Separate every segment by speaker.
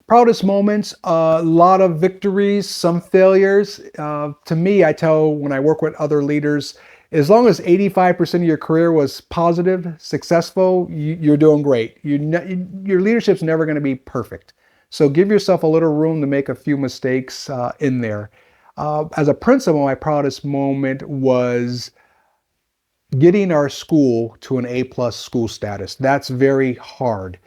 Speaker 1: Proudest moments, a lot of victories, some failures. To me, I tell when I work with other leaders, as long as 85% of your career was positive, successful, you're doing great. Your leadership's never going to be perfect. So give yourself a little room to make a few mistakes in there. As a principal, my proudest moment was getting our school to an A+ school status. That's very hard.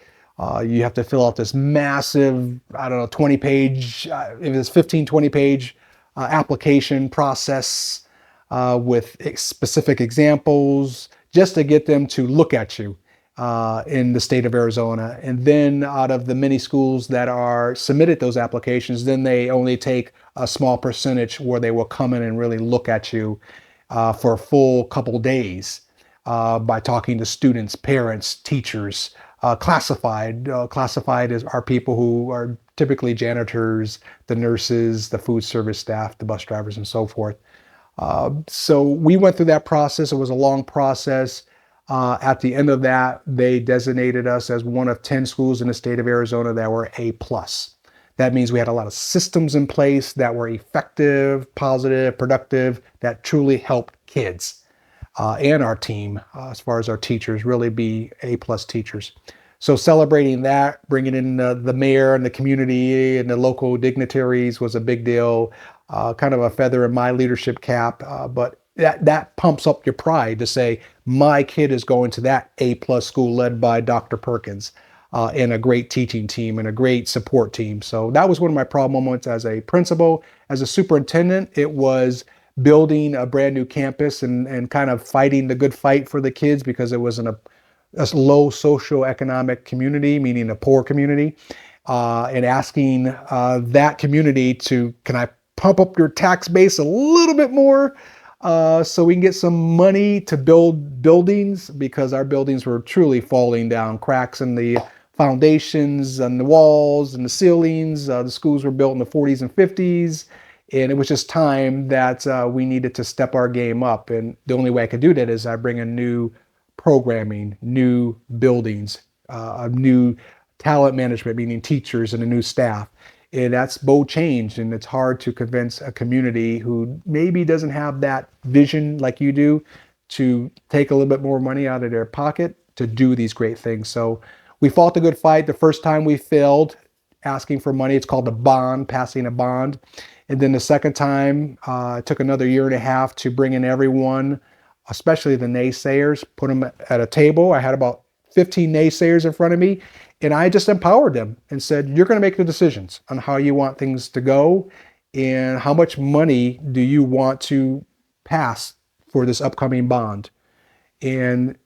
Speaker 1: You have to fill out this massive, I don't know, 20 page, if it's 15, 20 page application process with specific examples just to get them to look at you in the state of Arizona. And then out of the many schools that are submitted those applications, then they only take a small percentage where they will come in and really look at you for a full couple days by talking to students, parents, teachers. Classified as are people who are typically janitors, the nurses, the food service staff, the bus drivers, and so forth. So we went through that process. It was a long process. At the end of that, they designated us as one of 10 schools in the state of Arizona that were A+. That means we had a lot of systems in place that were effective, positive, productive, that truly helped kids and our team, as far as our teachers, really be A+ teachers. So celebrating that, bringing in the mayor and the community and the local dignitaries was a big deal, kind of a feather in my leadership cap, but that pumps up your pride to say, my kid is going to that A+ school led by Dr. Perkins. And a great teaching team and a great support team. So that was one of my proud moments as a principal. As a superintendent, it was building a brand new campus and kind of fighting the good fight for the kids because it was in a low socioeconomic community, meaning a poor community, and asking that community to, can I pump up your tax base a little bit more so we can get some money to build buildings, because our buildings were truly falling down, cracks in the foundations and the walls and the ceilings. The schools were built in the 40s and 50s. And it was just time that we needed to step our game up. And the only way I could do that is I bring in new programming, new buildings, new talent management, meaning teachers and a new staff. And that's bold change. And it's hard to convince a community who maybe doesn't have that vision like you do to take a little bit more money out of their pocket to do these great things. So we fought the good fight. The first time we failed asking for money, it's called a bond, passing a bond. And then the second time, it took another year and a half to bring in everyone, especially the naysayers, put them at a table. I had about 15 naysayers in front of me, and I just empowered them and said, you're going to make the decisions on how you want things to go and how much money do you want to pass for this upcoming bond. And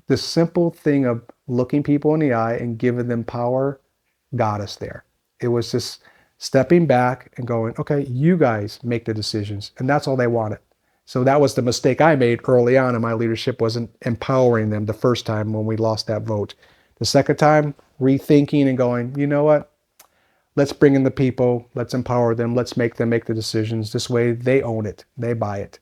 Speaker 1: the simple thing of looking people in the eye and giving them power got us there. It was just stepping back and going, okay, you guys make the decisions. And that's all they wanted. So that was the mistake I made early on in my leadership, wasn't empowering them the first time when we lost that vote. The second time, rethinking and going, you know what? Let's bring in the people. Let's empower them. Let's make them make the decisions. This way they own it. They buy it.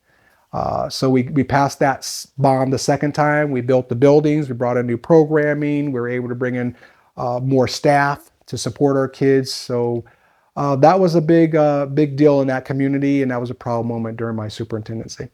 Speaker 1: So we passed that bond the second time. We built the buildings. We brought in new programming. We were able to bring in more staff to support our kids. So that was a big deal in that community, and that was a proud moment during my superintendency.